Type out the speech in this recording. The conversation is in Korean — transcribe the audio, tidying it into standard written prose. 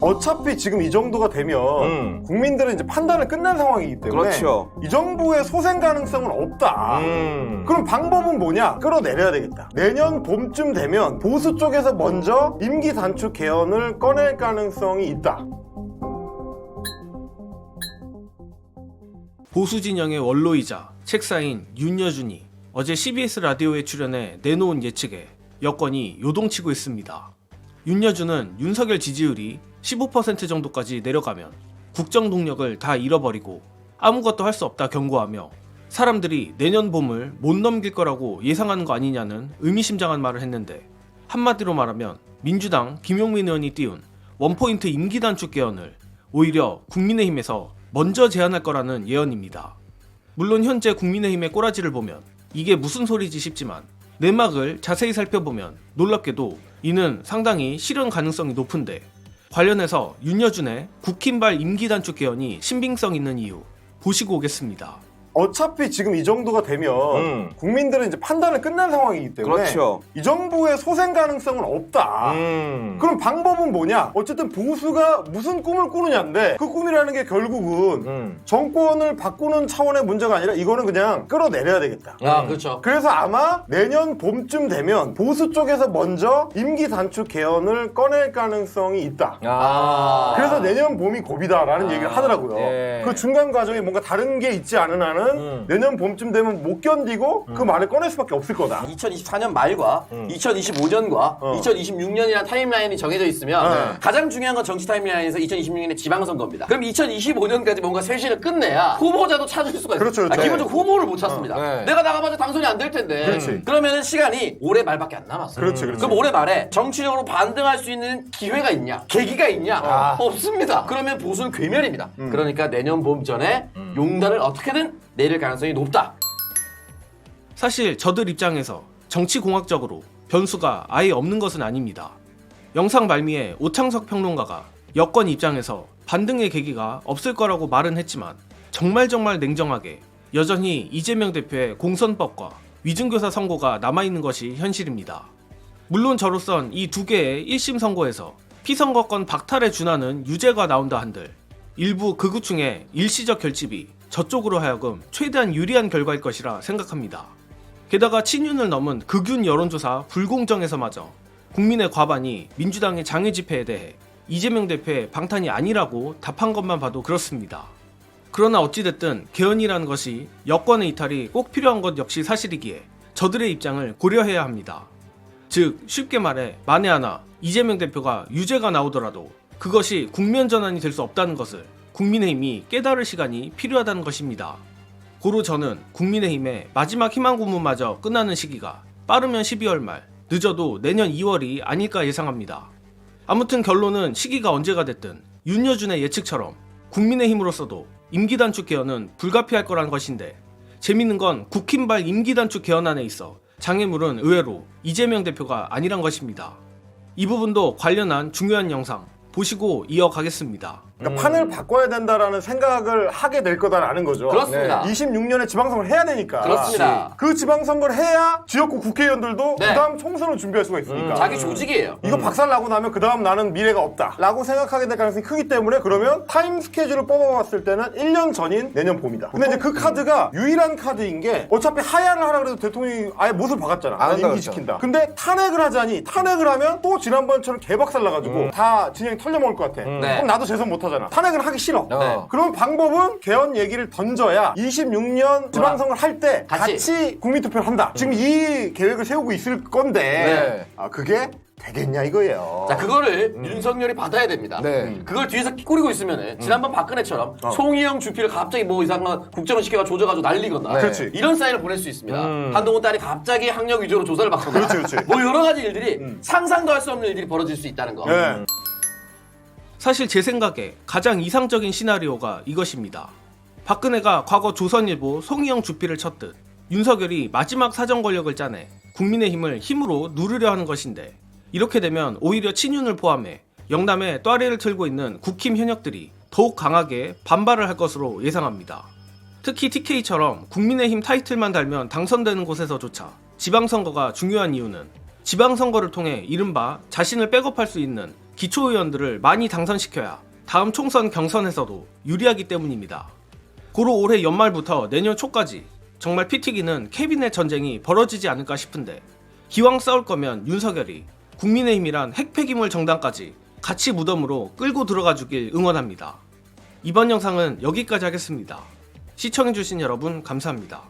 어차피 지금 이 정도가 되면 국민들은 이제 판단을 끝낸 상황이기 때문에 그렇죠. 이 정부의 소생 가능성은 없다. 그럼 방법은 뭐냐? 끌어내려야 되겠다. 내년 봄쯤 되면 보수 쪽에서 먼저 임기 단축 개헌을 꺼낼 가능성이 있다. 보수 진영의 원로이자 책사인 윤여준이 어제 CBS 라디오에 출연해 내놓은 예측에 여권이 요동치고 있습니다. 윤여준은 윤석열 지지율이 15% 정도까지 내려가면 국정 동력을 다 잃어버리고 아무것도 할 수 없다 경고하며 사람들이 내년 봄을 못 넘길 거라고 예상하는 거 아니냐는 의미심장한 말을 했는데, 한마디로 말하면 민주당 김용민 의원이 띄운 원포인트 임기 단축 개헌을 오히려 국민의힘에서 먼저 제안할 거라는 예언입니다. 물론 현재 국민의힘의 꼬라지를 보면 이게 무슨 소리지 싶지만 내막을 자세히 살펴보면 놀랍게도 이는 상당히 실현 가능성이 높은데, 관련해서 윤여준의 국힘발 임기 단축 개헌이 신빙성 있는 이유 보시고 오겠습니다. 어차피 지금 이 정도가 되면 국민들은 이제 판단을 끝낸 상황이기 때문에 그렇죠. 이 정부의 소생 가능성은 없다. 그럼 방법은 뭐냐? 어쨌든 보수가 무슨 꿈을 꾸느냐인데, 그 꿈이라는 게 결국은 정권을 바꾸는 차원의 문제가 아니라 이거는 그냥 끌어내려야 되겠다. 아, 그렇죠. 그래서 아마 내년 봄쯤 되면 보수 쪽에서 먼저 임기 단축 개헌을 꺼낼 가능성이 있다. 그래서 내년 봄이 고비다라는 얘기를 하더라고요. 예. 그 중간 과정에 뭔가 다른 게 있지 않은 한은 내년 봄쯤 되면 못 견디고 그 말을 꺼낼 수밖에 없을 거다. 2024년 말과 2025년과 2026년이라는 타임라인이 정해져 있으면 가장 중요한 건 정치 타임라인에서 2026년의 지방선거입니다. 그럼 2025년까지 뭔가 쇄신을 끝내야 후보자도 찾을 수가 있어요. 그렇죠, 그렇죠. 기본적으로 후보를 못 찾습니다. 네. 내가 나가봐도 당선이 안 될 텐데. 그렇지. 그러면은 시간이 올해 말밖에 안 남았어요. 그렇지, 그렇지. 그럼 올해 말에 정치적으로 반등할 수 있는 기회가 있냐? 계기가 있냐? 없습니다. 그러면 보수는 괴멸입니다. 그러니까 내년 봄 전에 용단을 어떻게든 내릴 가능성이 높다. 사실 저들 입장에서 정치공학적으로 변수가 아예 없는 것은 아닙니다. 영상 말미에 오창석 평론가가 여권 입장에서 반등의 계기가 없을 거라고 말은 했지만 정말 냉정하게 여전히 이재명 대표의 공선법과 위중교사 선고가 남아있는 것이 현실입니다. 물론 저로선 이 두 개의 1심 선고에서 피선거권 박탈에 준하는 유죄가 나온다 한들 일부 극우층의 일시적 결집이 저쪽으로 하여금 최대한 유리한 결과일 것이라 생각합니다. 게다가 친윤을 넘은 극윤 여론조사 불공정에서마저 국민의 과반이 민주당의 장외 집회에 대해 이재명 대표의 방탄이 아니라고 답한 것만 봐도 그렇습니다. 그러나 어찌됐든 개헌이라는 것이 여권의 이탈이 꼭 필요한 것 역시 사실이기에 저들의 입장을 고려해야 합니다. 즉 쉽게 말해 만에 하나 이재명 대표가 유죄가 나오더라도 그것이 국면 전환이 될 수 없다는 것을 국민의힘이 깨달을 시간이 필요하다는 것입니다. 고로 저는 국민의힘의 마지막 희망 고문마저 끝나는 시기가 빠르면 12월 말, 늦어도 내년 2월이 아닐까 예상합니다. 아무튼 결론은 시기가 언제가 됐든 윤여준의 예측처럼 국민의힘으로서도 임기단축 개헌은 불가피할 거란 것인데, 재밌는 건 국힘발 임기단축 개헌안에 있어 장애물은 의외로 이재명 대표가 아니란 것입니다. 이 부분도 관련한 중요한 영상 보시고 이어가겠습니다. 그러니까 판을 바꿔야 된다라는 생각을 하게 될 거다라는 거죠. 그렇습니다. 26년에 지방선거를 해야 되니까. 그렇습니다. 그 지방선거를 해야 지역구 국회의원들도 네. 그 다음 총선을 준비할 수가 있으니까. 자기 조직이에요. 이거 박살나고 나면 그 다음 나는 미래가 없다 라고 생각하게 될 가능성이 크기 때문에, 그러면 타임 스케줄을 뽑아봤을 때는 1년 전인 내년 봄이다. 근데 이제 그 카드가 유일한 카드인 게, 어차피 하야를 하라 그래도 대통령이 아예 못을 박았잖아. 안 난 한다 임기 그랬죠. 지킨다. 근데 탄핵을 하자니, 탄핵을 하면 또 지난번처럼 개박살 나가지고 다 진영이 털려먹을 것 같아. 네. 그럼 나도 재선 못하잖아. 탄핵을 하기 싫어. 네. 그럼 방법은 개헌 얘기를 던져야 26년 지방선거를 할 때 같이 국민투표를 한다. 지금 이 계획을 세우고 있을 건데 그게 되겠냐 이거예요. 자, 그거를 윤석열이 받아야 됩니다. 네. 그걸 뒤에서 꾸리고 있으면은 지난번 박근혜처럼 송이영 주피를 갑자기 뭐 이상한 국정을 시켜가 조져가지고 날리거나 네. 그렇지. 이런 사인을 보낼 수 있습니다. 한동훈 딸이 갑자기 학력 위주로 조사를 받거나 그렇지. 뭐 여러 가지 일들이 상상도 할 수 없는 일들이 벌어질 수 있다는 거. 네. 사실 제 생각에 가장 이상적인 시나리오가 이것입니다. 박근혜가 과거 조선일보 송이영 주피를 쳤듯 윤석열이 마지막 사정 권력을 짜내 국민의힘을 힘으로 누르려 하는 것인데, 이렇게 되면 오히려 친윤을 포함해 영남에 또아리를 틀고 있는 국힘 현역들이 더욱 강하게 반발을 할 것으로 예상합니다. 특히 TK처럼 국민의힘 타이틀만 달면 당선되는 곳에서조차 지방선거가 중요한 이유는 지방선거를 통해 이른바 자신을 백업할 수 있는 기초의원들을 많이 당선시켜야 다음 총선 경선에서도 유리하기 때문입니다. 고로 올해 연말부터 내년 초까지 정말 피 튀기는 캐비넷 전쟁이 벌어지지 않을까 싶은데, 기왕 싸울 거면 윤석열이 국민의힘이란 핵폐기물 정당까지 같이 무덤으로 끌고 들어가 주길 응원합니다. 이번 영상은 여기까지 하겠습니다. 시청해주신 여러분 감사합니다.